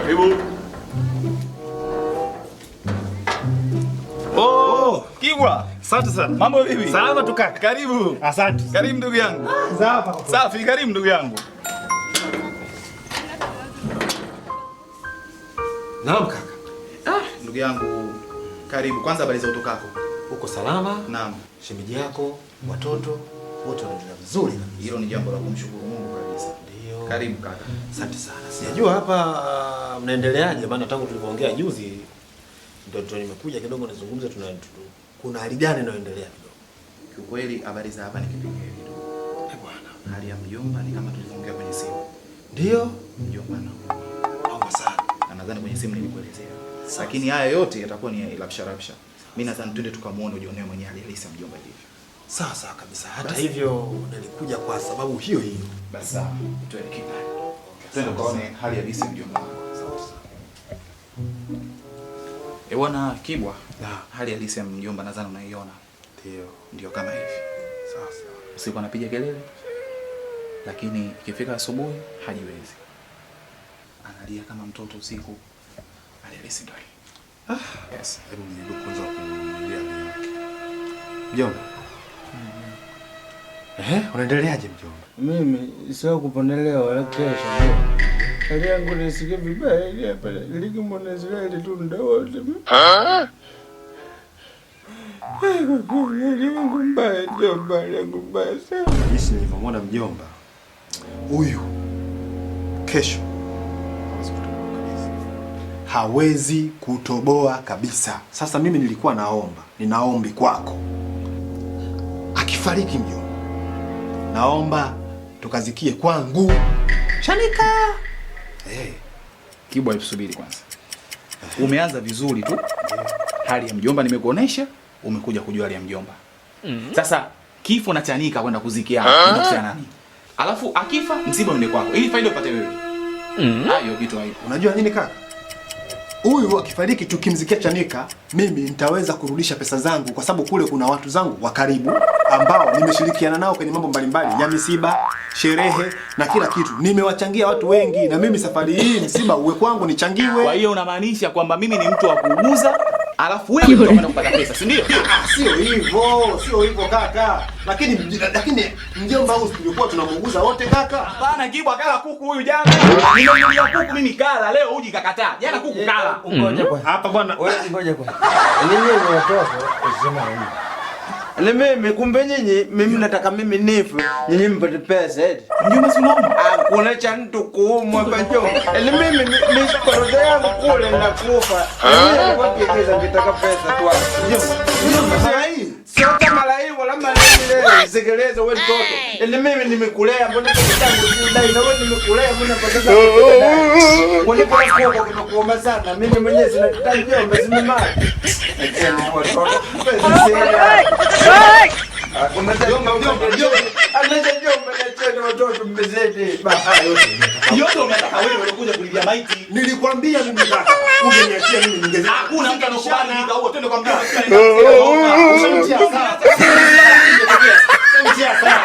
Karibu. Oh, Kibwa. Asante sana. Mambo vipi? Salama tu kaka. Karibu. Asante. Karibu ndugu yangu. Safi, karibu ndugu yangu. Naam kaka. Ndugu yangu, karibu. Kwanza habari za utokako? Uko salama? Naam. Shemeji yako, watoto wote wanaendelea vizuri kabisa. Hilo ni jambo la kumshukuru Mungu kabisa. Ndio. Karibu kaka. Asante sana. Sijajua hapa mnaendeleaje, maana tangu tulipoongea juzi ndio nimekuja kidogo nizungumze, kuna hali gani inayoendelea kidogo? Kiukweli habari za hapa ni kipekee kidogo. Bwana, hali ya mjomba ni kama tulivyoongea kwenye simu. Ndio, Mjomba na naomba sana. na nadhani kwenye simu nilikuelezea. Lakini haya yote yatakuwa ni rabsha. Mimi nadhani twende tukamuone ujionee mwenyewe hali halisi ya mjomba ilivyo. Sawa sawa kabisa. Hata hivyo nilikuja kwa sababu hiyo. Basi sawa, tuelekee pale. Twende tukaone hali halisi ya mjomba wako. Sawa sawa. Bwana Kibwa, hali halisi ya mjomba nadhani unaiona. Ndio kama hivi. Sawa sawa. Usiku anapiga kelele, lakini ikifika asubuhi hajiwezi. Analia kama mtoto usiku. Hali halisi ndio hii. Yes, hebu nijaribu kwanza kuangalia hali yake. Mjomba. Unaendeleaje mjomba? Mimi sio kuponelea wala kesho. Hali yangu nisikie vibaya ile hapa. Liki mwanazile ile tu ndio wote. Hali yangu mbaya, mjomba, hali yangu mbaya sana. Jinsi nilivyomwona mjomba huyu kesho hawezi kutoboa kabisa. Sasa mimi nilikuwa ninaombi kwako, akifariki mjomba, naomba tukazikie kwangu Chanika. Kibwa, subiri kwanza. Umeanza vizuri tu. Hali ya mjomba nimekuonesha, umekuja kujua hali ya mjomba. Sasa kifo na Chanika kwenda kuzikia inahusiana nani? Alafu akifa msiba mne kwako. Ili faida upate wewe. Hayo vitu hayo. Unajua nini kaka? Huyu akifariki tukimzikia Chanika, mimi nitaweza kurudisha pesa zangu kwa sababu kule kuna watu zangu wa karibu ambao nimeshirikiana nao kwenye mambo mbalimbali ya misiba, sherehe na kila kitu. Nimewachangia watu wengi na mimi safari hii msiba uwe kwangu nichangiwe. Kwa hiyo unamaanisha kwamba mimi ni mtu wa kuuza, alafu wewe ndio unaenda kupata pesa, si ndio? Sio hivyo kaka. Lakini mjomba huyu tulikuwa tunamuuguza wote kaka. Hapana Kibwa, kala kuku huyu jana. Nimemlia kuku mimi kala, leo uji kakataa. Jana kuku kala. Ngoja kwanza. Hapa bwana. Wewe ngoja kwanza. Nini ni watoto usema nini? Mimi kumbe mimi nataka mimi nifu, nyinyi mpate pesa eti. Mjomba si unaona? Kuna cha mtu kuumwa banjo. Mimi korode yangu kule nakufa. Mimi kwa kigezo nitaka pesa tu hapo. Mjomba hii. Sio kama lai wala malai leo. Segeleza wewe mtoto. Mimi nimekulea mbona kitangu dai na wewe nimekulea mbona kwa sasa. Kwani kwa kuomba sana. Mimi mwenyewe sina kitangu mbona simama. Yote unataka wewe unakuja kulibia maiti. Nilikwambia mimi kaka, ungeniachia mimi ningeza. Hakuna mtu anakubali nikao, twende kwa mjomba. Ushamtia sana.